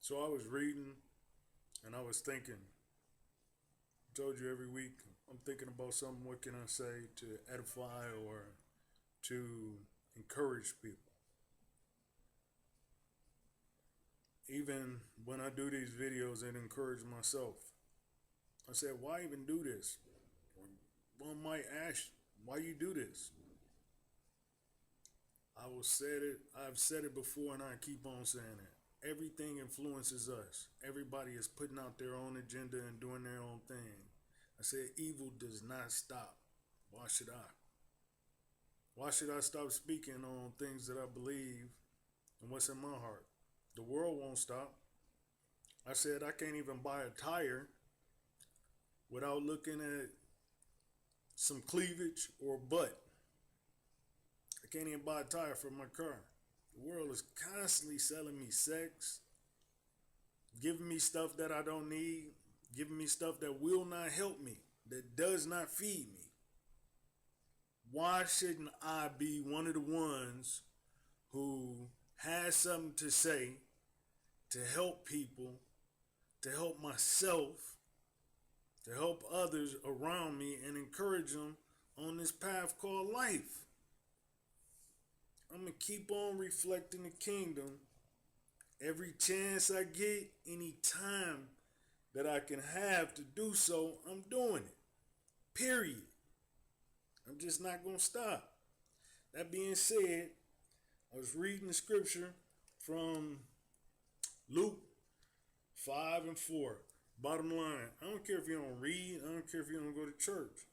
So I was reading and I was thinking, I told you every week, I'm thinking about something, what can I say to edify or to encourage people. Even when I do these videos and encourage myself, I said, why even do this? Or one might ask, why you do this? I've said it before and I keep on saying it. Everything influences us. Everybody is putting out their own agenda and doing their own thing. I said evil does not stop. Why should I? Why should I stop speaking on things that I believe and what's in my heart? The world won't stop. I said I can't even buy a tire without looking at some cleavage or butt. I can't even buy a tire for my car. The world is constantly selling me sex, giving me stuff that I don't need, giving me stuff that will not help me, that does not feed me. Why shouldn't I be one of the ones who has something to say to help people, to help myself, to help others around me and encourage them on this path called life? I'm going to keep on reflecting the kingdom every chance I get, any time that I can have to do so, I'm doing it. Period. I'm just not going to stop. That being said, I was reading the scripture from Luke 5 and 4. Bottom line, I don't care if you don't read, I don't care if you don't go to church.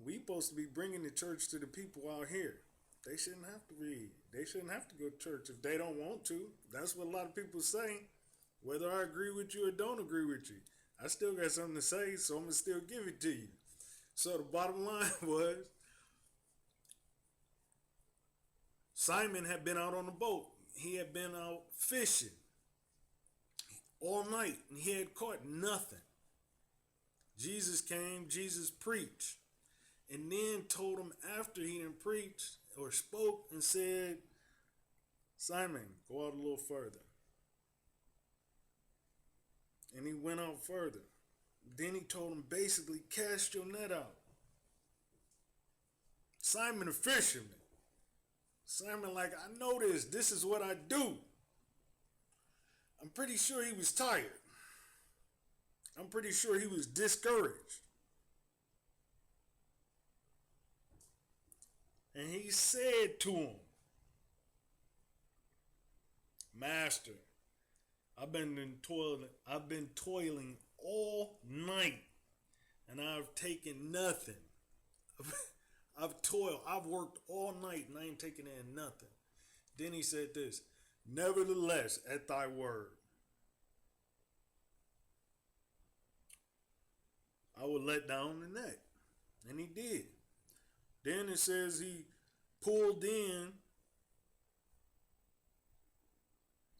We supposed to be bringing the church to the people out here. They shouldn't have to read. They shouldn't have to go to church if they don't want to. That's what a lot of people say. Whether I agree with you or don't agree with you, I still got something to say, so I'm going to still give it to you. So the bottom line was, Simon had been out on the boat. He had been out fishing all night and he had caught nothing. Jesus came, Jesus preached, and then told him after he done preached or spoke and said, Simon, go out a little further. And he went out further. Then he told him basically, cast your net out. Simon the fisherman. Simon like, I know this. This is what I do. I'm pretty sure he was tired. I'm pretty sure he was discouraged. And he said to him, Master, I've been toiling all night and I've taken nothing. I've worked all night and I ain't taken in nothing. Then he said this, nevertheless, at thy word, I will let down the net. And he did. Then it says he pulled in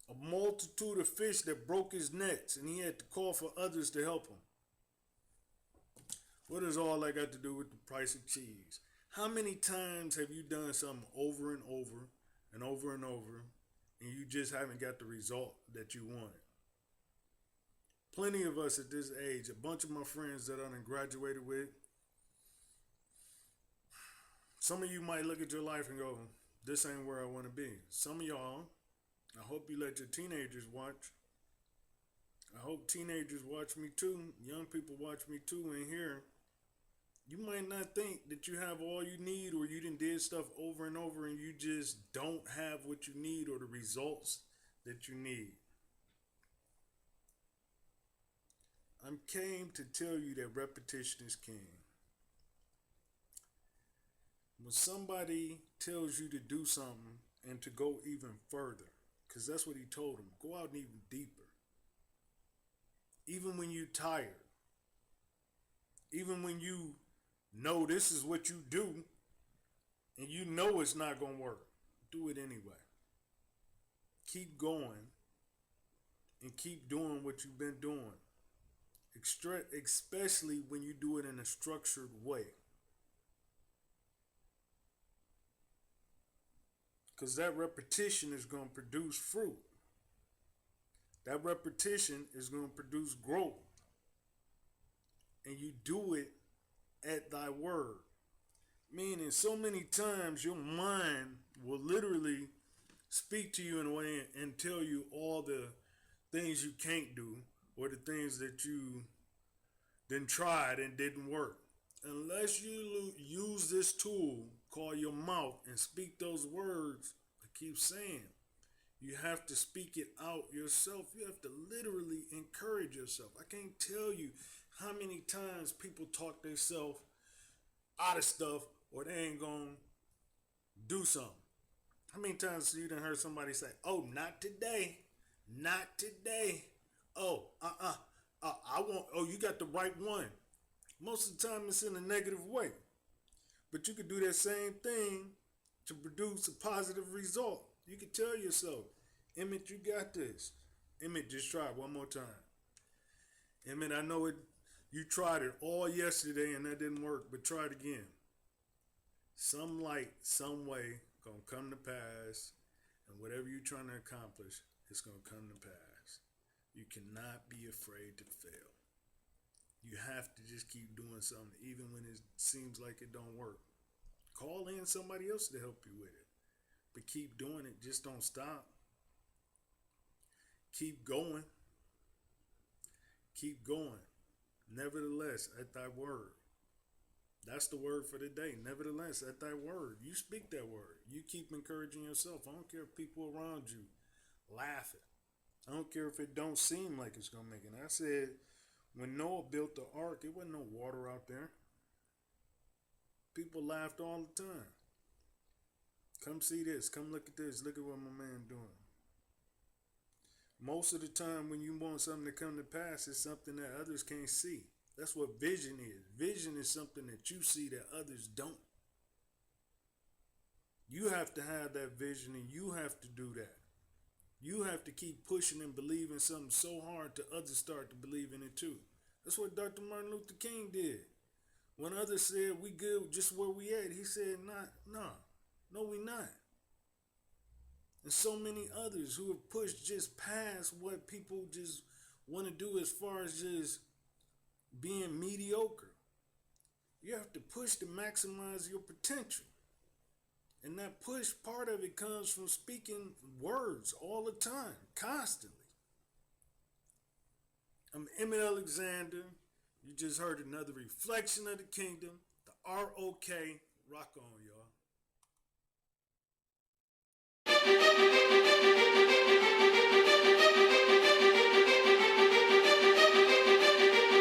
a multitude of fish that broke his nets, and he had to call for others to help him. What does all that got to do with the price of cheese? How many times have you done something over and over and over and over, and you just haven't got the result that you wanted? Plenty of us at this age, a bunch of my friends that I done graduated with, some of you might look at your life and go, this ain't where I want to be. Some of y'all, I hope you let your teenagers watch. I hope teenagers watch me too. Young people watch me too and hear. You might not think that you have all you need, or you done did stuff over and over and you just don't have what you need or the results that you need. I came to tell you that repetition is king. When somebody tells you to do something and to go even further, because that's what he told him, go out even deeper. Even when you're tired, even when you know this is what you do and you know it's not going to work, do it anyway. Keep going and keep doing what you've been doing, especially when you do it in a structured way. Because that repetition is going to produce fruit. That repetition is going to produce growth. And you do it at thy word. Meaning, so many times your mind will literally speak to you in a way and tell you all the things you can't do or the things that you then tried and didn't work. Unless you use this tool called your mouth and speak those words, I keep saying, you have to speak it out yourself. You have to literally encourage yourself. I can't tell you how many times people talk themselves out of stuff or they ain't gonna do something. How many times you done heard somebody say, "Oh, not today, not today." Oh, I want. Oh, you got the right one. Most of the time, it's in a negative way, but you could do that same thing to produce a positive result. You could tell yourself, "Emmett, you got this." Emmett, just try it one more time. Emmett, I know it. You tried it all yesterday and that didn't work, but try it again. Some light, some way, gonna come to pass, and whatever you're trying to accomplish, it's gonna come to pass. You cannot be afraid to fail. You have to just keep doing something, even when it seems like it don't work. Call in somebody else to help you with it, but keep doing it. Just don't stop. Keep going. Keep going. Nevertheless, at thy word. That's the word for the day. Nevertheless, at thy word. You speak that word. You keep encouraging yourself. I don't care if people around you laughing. I don't care if it don't seem like it's going to make it. I said, when Noah built the ark, it wasn't no water out there. People laughed all the time. Come see this. Come look at this. Look at what my man doing. Most of the time when you want something to come to pass, it's something that others can't see. That's what vision is. Vision is something that you see that others don't. You have to have that vision and you have to do that. You have to keep pushing and believing something so hard till others start to believe in it too. That's what Dr. Martin Luther King did. When others said we good just where we at, he said, no, we not. And so many others who have pushed just past what people just want to do as far as just being mediocre. You have to push to maximize your potential. And that push, part of it comes from speaking words all the time, constantly. I'm Emmett Alexander. You just heard another reflection of the kingdom, the ROK. Rock on, y'all.